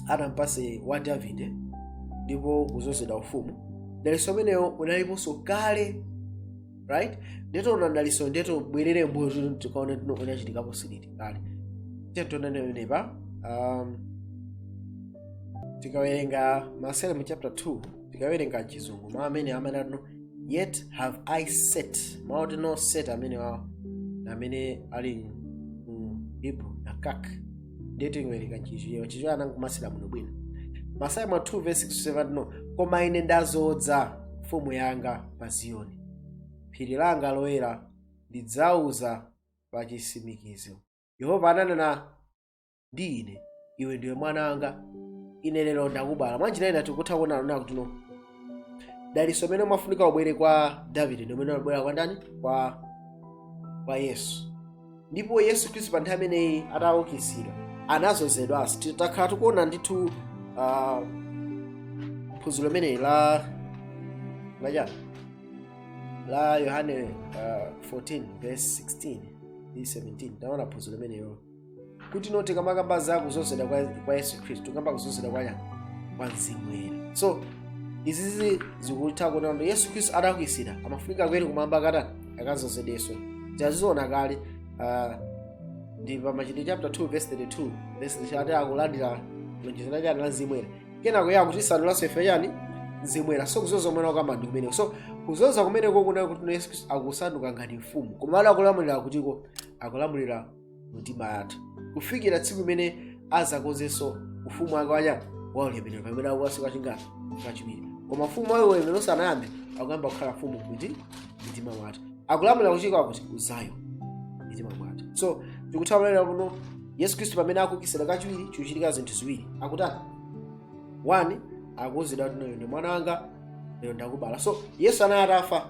anampatsa wa Davide ndipo kuzozedwa ufumu. Dalitso meneyo unaliponso kale, right? Ndeto una dalitso ndeto bwerere mbuyo tikaona unachitikapo siditi kale. Tiye tionene pamene pa tikawerenga Masalimo chapter 2 tikawerenga chizungu mawu amene amanati yet have I set. Maoti no set amene ali Hebrew na kak. Dating when chicho anankumasira muno bwino. Masalimo 2 verse 6-7 no. Koma ine ndazodza mfumu yanga pa Ziyoni. Phiri langa loyera ndidzauza pa chisimikizo. Yehova ananena ndi ine, iwe ndiwe mwana wanga, ine lero ndakubala. Mwanjira ina tikutha kuona kuti no daliso mene mafunika ubwere kwa Davide ndio mene ubwera kwa ndani? Kwa Yesu. Ndipo Yesu Kristo pa nthawi imeneyi ataukitsidwa anazozedwa. Titakhala tikuona ndithu phunziro limeneyi la Yohane 14 verse 16 ndi 17. Taona phunziro limenelo kuti no tikamakamba za kuzozedwa kwa Yesu Kristo, tikamba kuzozedwa kwa Mzimu Woyera. So izizi zikutha kuona kuti Yesu Kristo adaukitsidwa amafunika kwene kumwamba katani akazozedweso. Taziona kale ndi pa Machitidwe chapter 2 verse 32 verse chati akulandira lonjezano chani la Mzimu Woyera. Kenako ya kuti sanulanso ife chani Mzimu Woyera. So kuzoza kumene kwamba ndi kumeneko. So kuzoza kumeneko kuna kuti Yesu Kristo akusanduka ngati mfumu. Koma akulamulira kutiko akulamulira mtima yathu. Kufikira tsiku limene azakonzenso ufumu wake wa ulemerero pamene akuwasuka chingati kachiwiri. Koma ufumu wake ulemerero sanayambe akuyamba kukhala mfumu kuti mtima mwathu. Akulamulira kuchika kuti uzayo mtima mwathu. So tikuthamanira kuno Yesu Kristo pamene akukitsidwa kachiwiri chikuchitika zinthu ziwiri. Akutani? 1 akuwuzidwa kuti ndi mwana wanga lero ndakubala. So Yesu anatafa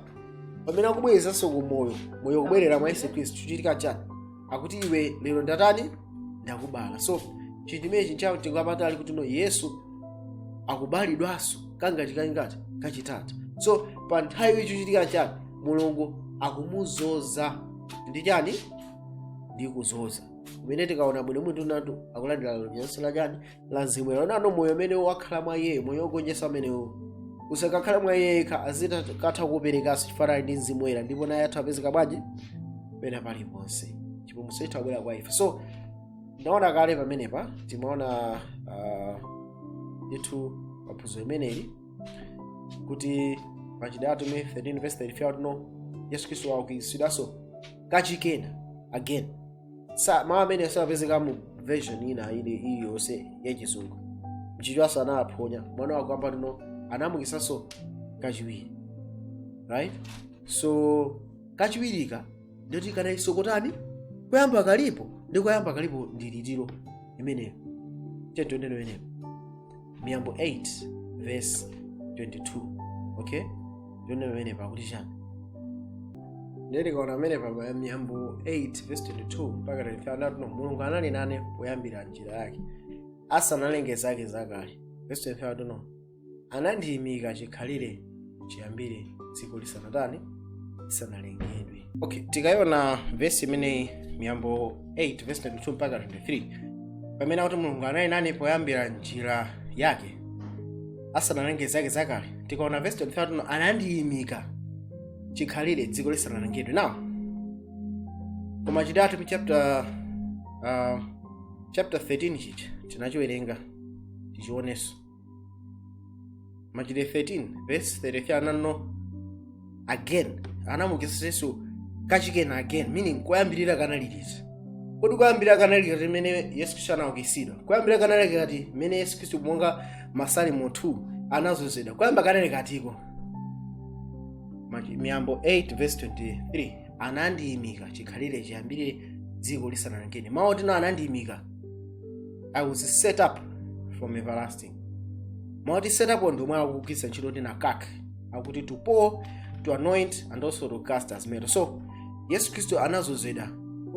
pamene akubwereranso moyo kubwerera mwa Yesu Kristo chikuchitika chani? Akuti iwe lero ndatani ndakubala. So chinthu imenechi nchawo tingapatali kuti no Yesu akubalidwanso kangati kachitatu. So pa nthawi ichichitika chani? Mulungu akumuzoza ndi chani? Ndi kuzoza. Kumene tikaona bwino munthu natu akulandira lonjezo la chani? La Mzimu Woyera. Nano moyo umene wakhala mwa iye, moyo wogonjetsa umenewo usakakhala mwa iye azikatha kuperekanso chifanana ndi Mzimu Woyera, ndipo naye atha apezeka bwanji pena paliponse. Chipulumutso chitha kubwera kwa ife. So ndaona kale pamenepa timaona ndithu paphunziro limeneli kuti Machitidwe 13 verse 35 no Yesu Kristo waukitsidwanso kachikena again. Mawu amene sapezeka mu version ina iliyonse yachizungu. Mchichwaso anaphonya mwana wake kwamba no anamukisanso kachiwiri. Right? So kachiwirika ndoti kanaiso kutani? Kuyamba kalipo. Ndi kuyamba kalipo ndilitiro imeneyo. Chento neno imeneyo. Miyambo 8 verse 22. Okay? Neno imeneyo pakuti chani? Ndiri kaona amene pa Miyambo 8 verse 22 mpaka 35 no Mulungu anali nane poyambira njira yake asanalenge zake zakale. Verse 25 no anandiyimika chikhalire chiyambire dziko lisanalengedwe. Okay, tikaiona verse imeneyi Miyambo 8 verse 22 mpaka 23 pamene akuti Mulungu anali nane poyambira njira yake asanalenge zake zakale. Tikaona verse 25 no anandiyimika chikhalire dziko lisanalengedwe. Now koma chidatu chapter 13 chichi tinachiwerenga tichioneso. Machitidwe 13 verse 35 no again anamukisanso kachikena again, meaning kuyambirira kanaliriza. Kodi kuyambirira kanaliriza timene Yesu Kristo anaukitsidwa? Kuyambirira kanaliriza kati mene Yesu Kristo monga Masalimo 2 anazozedwa kuyamba kanaliriza katiko. Miyambo 8 verse 23 anandiyimika chikhalire chiyambire dziko lisanalengedwe. Mawu tino anandiyimika, I was set up from everlasting. Mawu set up ndo mwa kukitsa ntchito ndi nakak akuti to pour, to anoint and also to cast as metal. So Yesu Kristo anazozedwa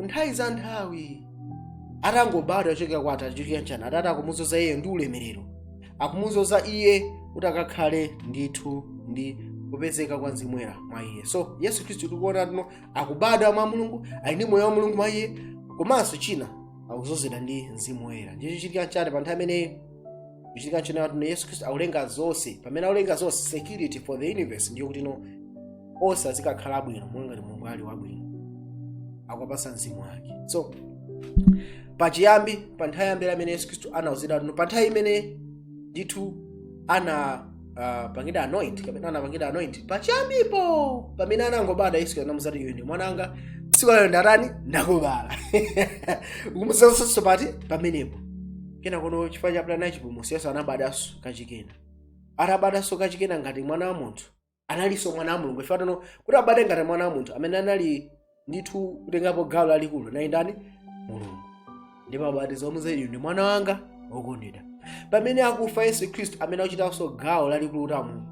nthawi za nthawi atangobadwa choka kwa Atate chani Atate akumuzoza iye ndi ulemerero, akumuzoza iye kuti akakhale ndithu ndi kupezeka kwa Mzimu Woyera mwa iye. So Yesu Kristo tikuona tino akubadwa mwa Mulungu, ali ndi moyo wa Mulungu mwa iye, komanso china akuzozedwa ndi Mzimu Woyera. Ndicho chitika chani pa nthawi imeneyi chitika china tino Yesu Kristo aulenga zonse. Pamene aulenga zonse, security for the universe ndiyo kuti no onse azikakhala bwino monga ndi Mulungu ali wabwino, akupasa Mzimu wake. So pachiyambi pa nthawi yambira imene Yesu Kristo anauzidwa tino pa nthawi imene ndithu pangida anoint kapena anapangida anoint pachiyambipo pamene anangobada Yesu anamuzati iwe ndi mwananga tsiku lero ndatani ndakubala ukumuzaso pati pamenepo kena kono chifukwa cha plan chipulumutso Yesu anabadaso kachikena atabadaso kachikena ngati mwana wa munthu analinso mwana wa Mulungu ifatano kuti abade ngati mwana wa munthu amene anali ndithu kutengapo gawo lalikulu nayi ndani Mulungu ndipo abatiza omuza iwe ndi mwana wanga wokondedwa pamene akufa Yesu Khristu amene akuchitanso gawo lalikulu la Mulungu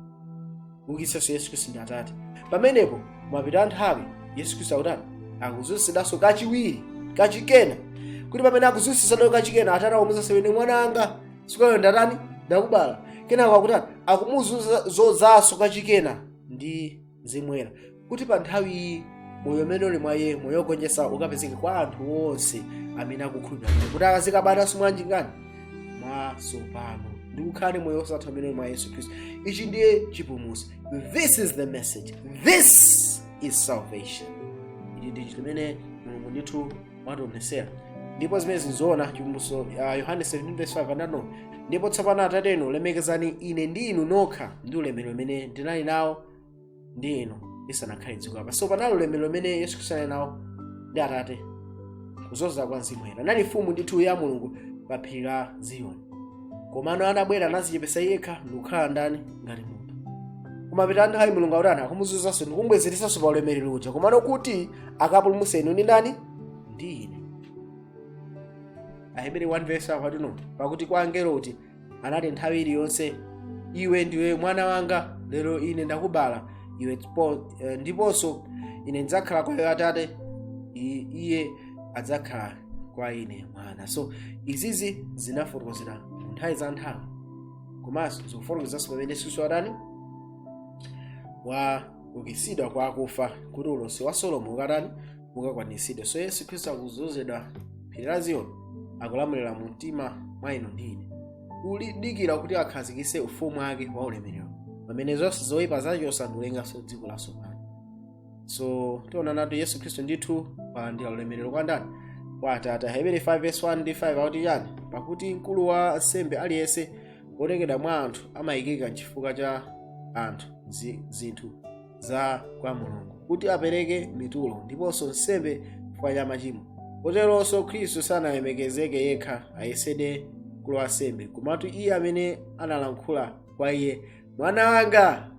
ukitsanso Yesu Khristu ndi Atate pamenepo mwapita nthawi Yesu Khristu akutani akuzunsidanso kachiwiri kachikena kuti pamene akuzunsisanso kachikena Atate akumuza sewene mwana wanga sikolo ndatani ndakubala kenako akutani akumuzunzaso kachikena ndi zimwera kuti pa nthawi iyi moyo umene uli mwa Iye moyo wogonjetsa ukapezeke kwa anthu onse amene akukhulupirira kuti akazikabadaso mwanji ngani mwatsopano ndi kukhale moyo osatha umene uli mwa Yesu Khristu. Ichi ndiye chipulumutso. This is the message. This is salvation. Ili ndi chimene Mulungu ndithu wationetsera ndipo zimene zinzoona chipulumutso Yohane 17:5 anati ndipo tsopano Atate inu lemekezani ine ndi inu nokha ndi ulemerero umene ndinali nawo ndi inu ndisanakhale dziko lapansi. So panali ulemerero umene Yesu Khristu anali nawo ndi Atate kuzunza kwa Mzimu Woyera. Anali mfumu ndithu ya Mulungu pa phiri la Ziyoni komano anabwera anadzichepetsa yekha ndikukhala ndani ngati munthu. Kumapita nthawi Mulungu akutani akumuzunzanso ndikumbwezeretsanso pa ulemerero uja komano kuti akapulumutse inu ndi ndani ndi ine. Aheberi 1:5 akuti pakuti kwa angelo uti anati nthawi iliyonse iwe ndiwe mwana wanga lero ine ndakubala iwe ndiponso ine ndidzakhala kwa iwe Atate iye adzakhala kwa ine mwana. So izizi zinafotokozera nthawi za nthawi komanso zikufotokozanso pamene Yesu Khristu adani waukitsidwa kwa akufa kuti ulosi wa Solomo ukatani ukakwaniritsidwe. So Yesu Khristu akuzunzidwa phiri la Ziyoni akulamulira mu mtima mwa inu ndi ine ulidikira kuti akhazikitse ufumu wake wa ulemerero pamene zonse zoyipa zachosa ndiulenganso dziko latsopano. So tiona nati Yesu Khristu ndithu walandira ulemerero kwa ndani kwa Atate. Aheberi 5:1-5 akuti chani pakuti mkulu wa ansembe aliyense wotengedwa mwa anthu amayikika chifukwa cha anthu zinthu za kwa Mulungu kuti apereke mitulo ndiponso nsembe chifukwa cha machimo. Koteronso Khristu sanalemekezeke yekha ayesede mkulu wa ansembe komatu Iye amene analankhula kwa Iye mwana wanga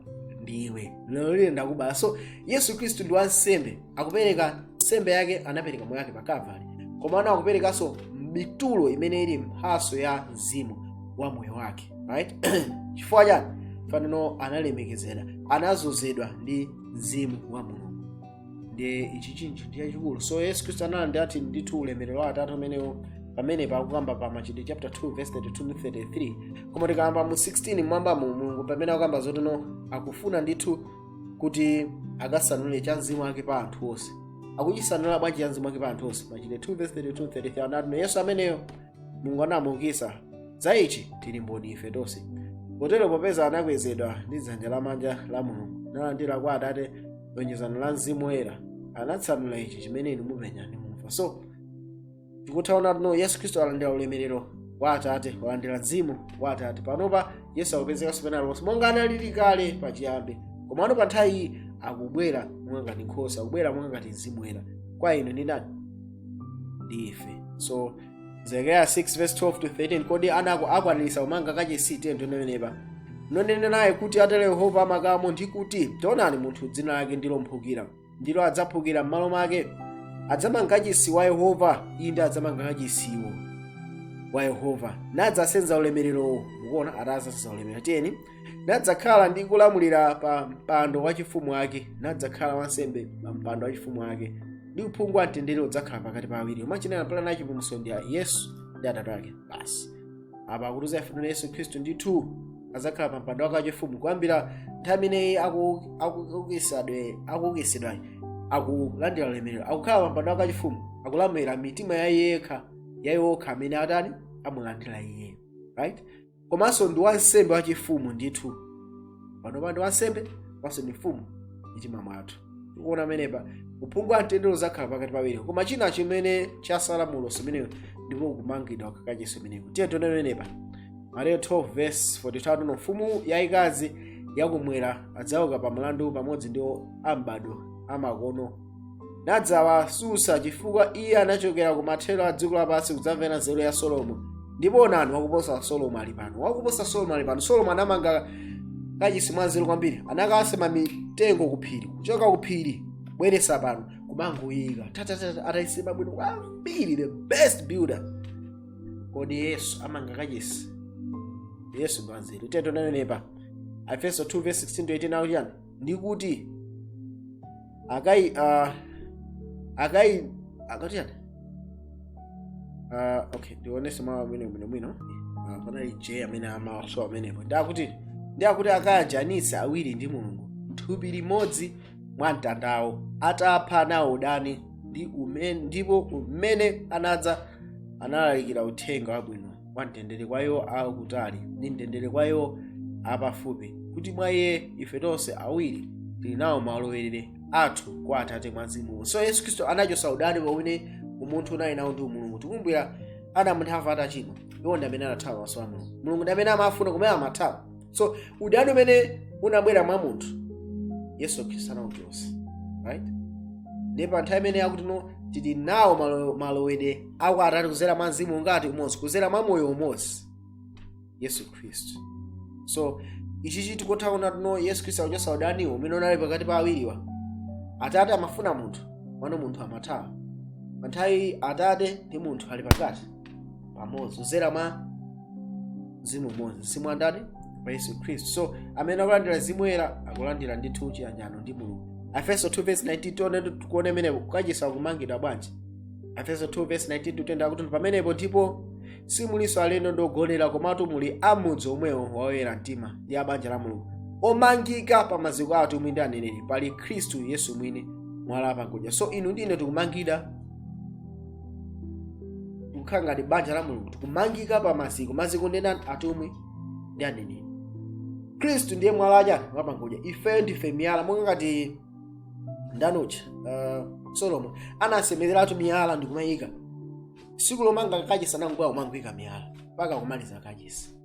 ndiwe lero ine ndakubala. So Yesu Khristu ndi wansembe akupereka nsembe yake anapereka moyo wake pa Kalvari komano akuperekanso mitulo imene ili mphatso ya mzimu wa moyo wake, right? Chifukwa chani fanano analemekezera anazozedwa ndi mzimu wa Mulungu ndi ichi chinthu ndiye chikulu. So Yesu Khristu analandira ati ndithu ulemerero wa Atate umenewo pamene pakukamba pa Machitidwe chapter 2:32-33 koma tikamba mu 16 mwamba mu Mulungu pamene akukamba zotino akufuna ndithu kuti akasanule cha mzimu wake pa anthu onse. Akuchisanula bwanji cha mzimu wake pa anthu onse? Machitidwe 2:32-33 anati Yesu ameneyo Mulungu anamuukitsa za ichi tili mboni ife tonse. Potero popeza anakwezedwa ndi dzanja lamanja la Mulungu nalandira kwa Atate lonjezano la Mzimu Woyera anatsanula ichi chimene inu mupenya ndi mumva. So tikutaona Yesu Khristu alandira ulemerero wa Atate walandira mzimu wa Atate panopa Yesu akupezekanso penalonse monga analili kale pachiyambi komano pa nthawi iyi akubwera monga ngati nkhosa akubwera monga ngati Mzimu Woyera kwa inu ndi ndani ndi ife. So Zechariah 6:12-13 kodi anako akwaniritsa kumanga kachisi tento nenepa nonene naye kuti Atate Yehova amakamo ndi kuti taonani munthu dzina lake ndilo mphukira ndilo adzaphukira m'malo mwake adzamanga kachisi wa Yehova inde adzamanga kachisiwo wa Yehova nadzasenza ulemererowo mukuona adzasenza ulemerero tiyeni nadzakhala ndi kulamulira pa mpando wachifumu wake nadzakhala wansembe pa mpando wachifumu wake ndi uphungu wa mtendere udzakhala pakati pa awiri umachinena plan ya chipulumutso ndi Yesu ndi Atate ake basi. Apa akutuza ife ndi Yesu Khristu ndithu adzakhala pa mpando wake wachifumu kuyambira nthawi imeneyi akuukitsidwa akulandira ulemerero akukhala pa mpando wake wachifumu akulamulira mitima yayekha yayokha amene atani amulandira Iye, right? Komanso ndi wansembe wachifumu ndithu panopa ndi wansembe komanso ndi mfumu mitima mwathu. Tikuona amenepa uphungu wa mtendere udzakhala pakati pawiri koma china chimene chasala mulosi umeneyo ndipo kumangidwa kakachiso umeneyo. Tiye tione amenepa Mateyu 12 verse 43 no mfumu yayikazi yakumwera adzauka pa mlandu pamodzi ndi ambado amakono nadzawasusa chifukwa iye anachokera ku mathero a dziko lapansi kudzamvera nzeru ya Solomo. Ndipo onani wakuposa Solomo ali pano. Wakuposa Solomo ali pano. Solomo anamanga kachisi mwa nzeru kwambiri. Anakasema mitengo kuphiri. Kuchoka kuphiri bweresa pano kumanguyika. Atayisema bwino kwambiri, the best builder. Kodi Yesu amanga kachisi. Yesu ndo nzeru. Tento nanenepa. Efeso 2 verse 16 to 18 now yani. Ndikuti akati yani. Okay, ndionese mawa mwino. Panali J amene amaso amenepo. Ndakuti akajanisa awiri ndi Mulungu. Thupi limodzi mwa mtandawo. Atapha nawo udani ndipo umene anadza analalikira uthenga wabwino wa mtendere kwa iwo akutali ndi mtendere kwa iwo apafupi. Kuti mwa iye ife tonse awiri tili nawo malowerere athu kwa Atate mwa Mzimu. So Yesu Kristo anachosa udani pamene umunthu unali nawo ndi Mulungu. Tikumbukira Adamu ndi Hava atachimwa. Iwo ndi amene anathawa maso a Mulungu. Mulungu ndi amene amafuna kumene amathawa. So udani umene unabwera mwa munthu Yesu Kristo anawuchotsa. Right? Ndipo nthawi imene yakuti no tili nawo malowerere aku Atate kudzera mwa Mzimu ngati umodzi, kudzera mwa moyo umodzi Yesu Kristo. So ichi tikothaona no Yesu Kristo akuchotsa udaniwo umene unali pakati pa awiriwa. Atate amafuna munthu, pano munthu amathawa. Nthawi Atate ndi munthu ali pakati pamodzi kudzera mwa Mzimu umodzi. Mzimu andani pa Yesu Kristo. So amene akulandira Mzimu Woyera akulandira ndithu chiyanjano ndi Mulungu. Efeso 2 verse 19 tukuone menepo kukachisa kumangidwa bwanji. Efeso 2 verse 19 tutenda kuti pamenepo ndipo simulinso alendo ndogonera komatu muli amudzi omwewo woyera mtima ndi abanja la Mulungu omangika pa maziko athu mwini ndi aneneri pali Khristu Yesu mwini mwala pankudya. So inu ndine tikumangida kukhala ngati banja la Mulungu, tikumangika pa maziko ndi atumwi ndi aneneri. Khristu ndiye mwala achani wapankudya, ife ndife miyala. Monga ngati ndanucha Solomo anasemereratu miyala ndi kumayika. Siku lomanga kachisi anangwa umangwika miyala mpaka kumaliza kachisi.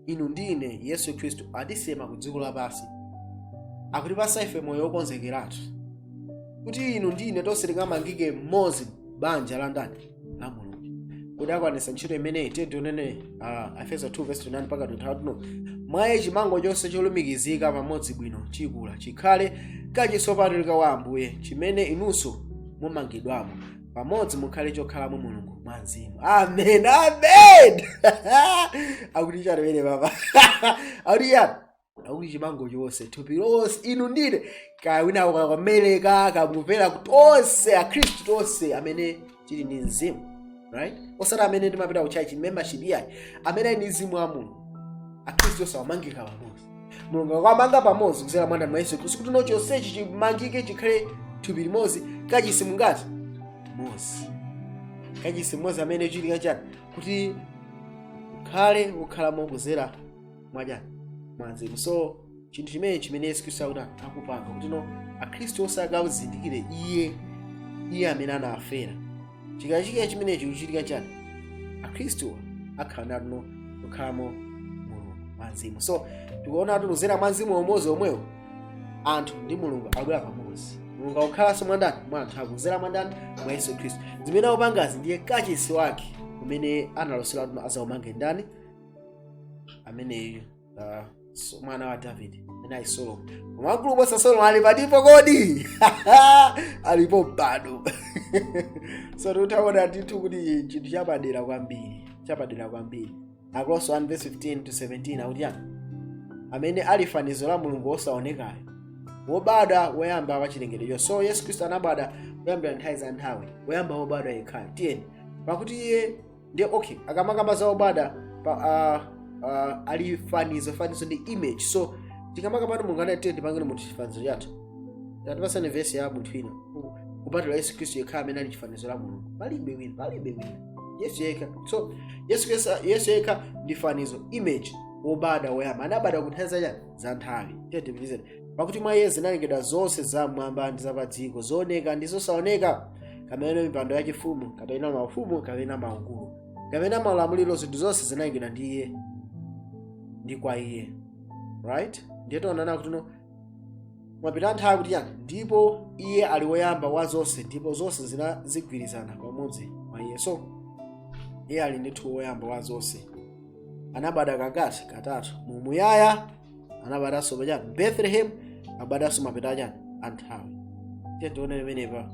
Inu ndine Yesu Kristo adisema ku dziko lapansi akutipasa ife moyo wokonzekeratu kuti inu ndine tonse tingamangike mmodzi banja la ndani la Mulungu. Kuti akwanisa ntchito imeneyi tionene Efeso 2 verse 9 mpaka 23 mwaye chimango chonse cholumikizika pamodzi bwino chikula chikhale kachisi wopatulika wa Ambuye chimene inunso mumangidwamo pamodzi mukhale chokhalamo Mulungu mwa Mzimu. Amen. Akuti charemene baba. Akuti chimango chonse thupi lonse inu ndine kawina kwameleka kamupera kutonse akhristu tonse amene tili ndi Mzimu. Right? Osati amene timapita ku church membership yayi, amene ndi Mzimu wa Mulungu. Akhristu onse amangika pamodzi. Mulungu akwamanga pamodzi kudzera mwa ndani mwa Yesu Kristo kuti chonsechi chimangike chikhale thupi limodzi kachisi mungati mmodzi. Kachisi mmodzi amene chili kachani kuti khale ukhalamo kudzera mwajani mwa Mzimu. So chinthu chimene Yesu Kristo akupanga kuti no akhristu onse akazindikire iye amene anafera. Chikachika chimenechi kuchitika chani akhristu akhala no ukhalamo mwa Mzimu. So tikuona kuti kudzera mwa Mzimu umodzi omwewo anthu ndi Mulungu akubwera pamodzi. Mulungu akukhalanso mwandani mwa anthu akudzera mwandani mwa Yesu Kristo. Zimene akupangazi ndiye kachisi wake umene analosera kuti azaumange ndani amene mwana wa David naye Solomo. Mwakulu bosa Solomo ali patipo kodi alipo bado. So tutaona ndithu kuti chinthu chapadera kwambiri. Akolosi 1 verse 15 to 17 akuti amene ali fanizo la Mulungu osaonekayo wobadwa woyamba wa chilengedwe. So Yesu Kristo anabadwa kuyambira nthawi za nthawi, woyamba wobadwa yekhayo tiyeni pakuti iye ndiye okay akamanga za wobadwa ali fanizo ndi image. So tikamaka pano Mulungu anati tipangire munthu chifanizo chathu. Tatipasani verse ya munthu ina kupatula Yesu Kristo yekha amene ali chifanizo la Mulungu. Palibe wina Yesu yekha. So Yesu yekha ndi fanizo image wobadwa woyamba anabadwa kuthaza za nthawi tiyeni pakuti mwa iye zinalengedwa zonse zamwamba ndi zapadziko, zooneka ndi zosaoneka, kamene mipando yachifumu kapena maufumu kapena maukulu kapena maulamuliro, zinthu zonse zinalengedwa ndi iye ndi kwa iye, right? Ndiye tionana kuti no mapita nthawi kuti yani ndipo iye ali woyamba wa zonse ndipo zonse zinazigwirizana pamodzi mwa iye. So iye ali ndithu woyamba wa zonse. Anabada kakati katatu mumuyaya, anabadanso pachani Bethlehem, abadanso mapita achani anthawi. Tiye tione limenepa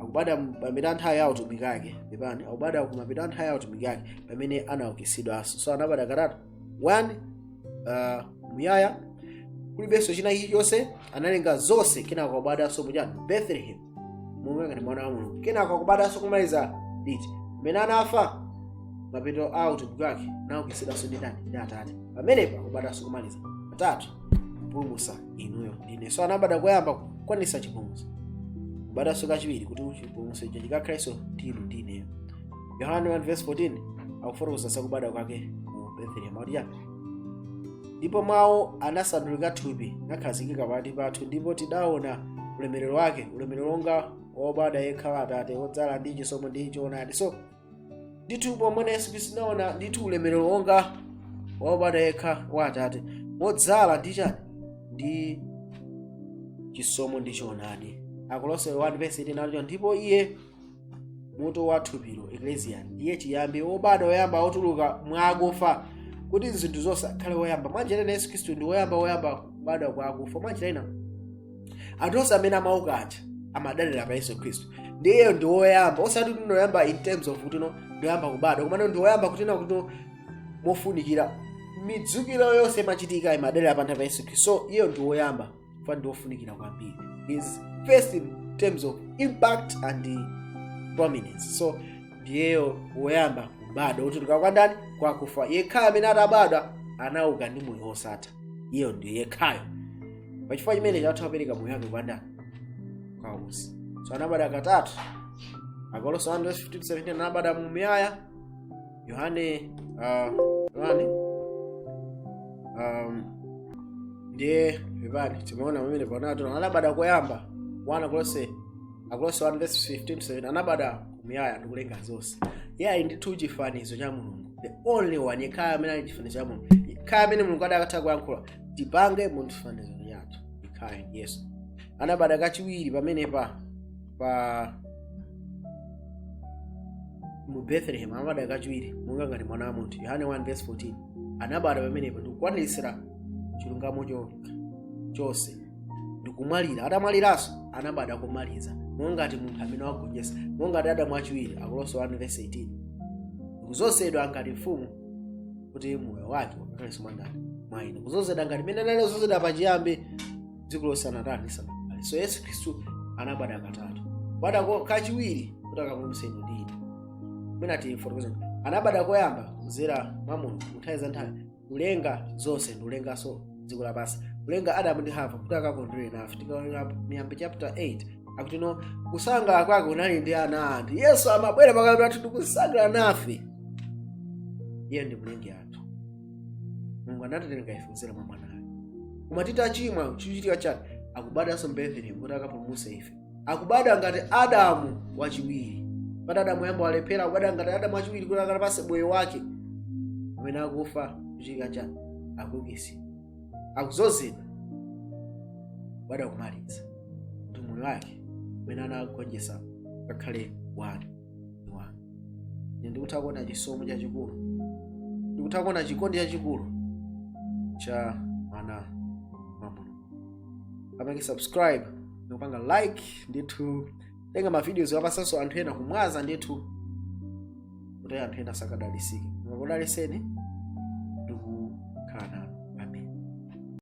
akubada mapita nthawi ya utumiki ake pepani, akubada kumapita nthawi ya utumiki ake pamene anaukitsidwanso. So anabada katatu 1 muyaya kulibenso china chilichonse, analenga zonse, kenako akubadanso pachani Bethlehem monga ngati mwana wa Mulungu. Kenako akubadanso kumaliza liti pamene anafa mapito a utumiki wake naukitsidwanso ndi ndani? Ndi Atate. Pamenepa akubadanso kumaliza atatu kupulumutsa inuyo ndine. So anabada koyamba kukwanitsa chipulumutso, kubadanso kachiwiri kuti chipulumutso icho chikakhaleso ndinu ndineyo. Yohane 1:14 akufotokoza zakubada kwake mu Bethlehem kuti yani ndipo mawu anasandulika thupi nakhazikika pakati pathu, ndipo tidaona ulemerero wake, ulemerero wonga wobada yekha wa Atate wodzala ndi chisomo ndi choonadi. So ndithu pomwe Yesu Khristu naona ndithu ulemerero wonga wobada yekha wa Atate wodzala ndi chani? Ndi chisomo ndi choonadi. Akolose 1:18 nacho ndipo iye mutu wa thupilo ecclesia, iye chiyambi wobada woyamba wotuluka mwa akufa, kuti zinthu zonse akhale woyamba. Mwanjira ina Yesu Khristu ndi woyamba kubada kwa akufa. Mwanjira ina anthu onse amene amauka aja amadalira pa Yesu Khristu, ndiye ndi woyamba, osati kuti woyamba in terms of kuti no ndoyamba kubada, koma ndi woyamba kuti na kuti mofunikira midzukiro yonse machitika imadalira pa Yesu Khristu. So iye ndi woyamba fa ndi wofunikira kwambiri, is first in terms of impact and prominence. So ndiyeyo woyamba kubada wotuluka kwa ndani? Kwa kufa. Yekhayo amene atabadwa anauka ndi moyo wosatha, iye ndi yekhayo. Pachifukwa chimene chathapereka moyo wake kwa ndani? Kwa usi. So anabada katatu. Akolose 1:15-17 anabada mumuyaya. Yohane ndiye pepani timaona pamene panato anabada koyamba 1 Akolose 1:15-17 anabada muyaya ndikulenga zonse. Yeye ndithu chifanizo cha Mulungu, the only one yekhayo amene ali chifanizo cha Mulungu, yekhayo amene Mulungu adakatha kuyankhula tipange mu chifanizo chathu, yekhayo Yesu. Anabada kachiwiri pamene pa mu Bethlehem, anabada kachiwiri monga ngati mwana wa munthu. Yohane 1:14 anabada pamenepo ndikukwaniritsira chilungamo chonse ndikumwalira. Atamwaliranso anabada kumaliza monga ngati munthu amene wagonjetsa, monga ngati Adamu achiwiri. Akolose 1:18 kuzozedwa ngati mfumu kuti moyo wake ukakhalenso mwa ine, kuzozedwa ngati mene anali kuzozedwa pachiyambi dziko lonse anatani sanabale. So Yesu Khristu anabada katatu, kubada kachiwiri kuti akapulumutse inu ndi ine. Mwina tifotokoza anabada koyamba kuzera mwa Mulungu nthawi za nthawi, kulenga zonse ndi kulenganso dziko lapansi, kulenga Adamu ndi Hava kuti akakondwere nafe. Tikaona Miyambo chapter 8 akuti no kusangalala kwake unali ndi ana anthu. Yesu amabwera pakati pathu ndi kusangalala nafe. Iye ndi mlengi athu. Mulungu anatilenga ife kuzera mwa mwana wake. Koma titachimwa chichitika chake akubadanso Bethlehem kuti akapulumutse ife. Akubada ngati Adamu wachiwiri. Pati Adamu yamba walephera, akubada ngati Adamu wachiwiri kuti akalapase moyo wake amene akufa chichitika chake akuukitsidwa, akuzozedwa, kubada kumaliza kuti moyo wake amene anagonjetsa ngakhale wani. Ndikutha kuona chisomo chachikulu, ndikutha kuona chikondi chachikulu cha mwana wa Mulungu. Amake subscribe ndikupanga like, ndithu tenga ma videos apasanso anthu ena kumwaza ndithu kuti anthu ena sakadalisike. Ngakudaliseni.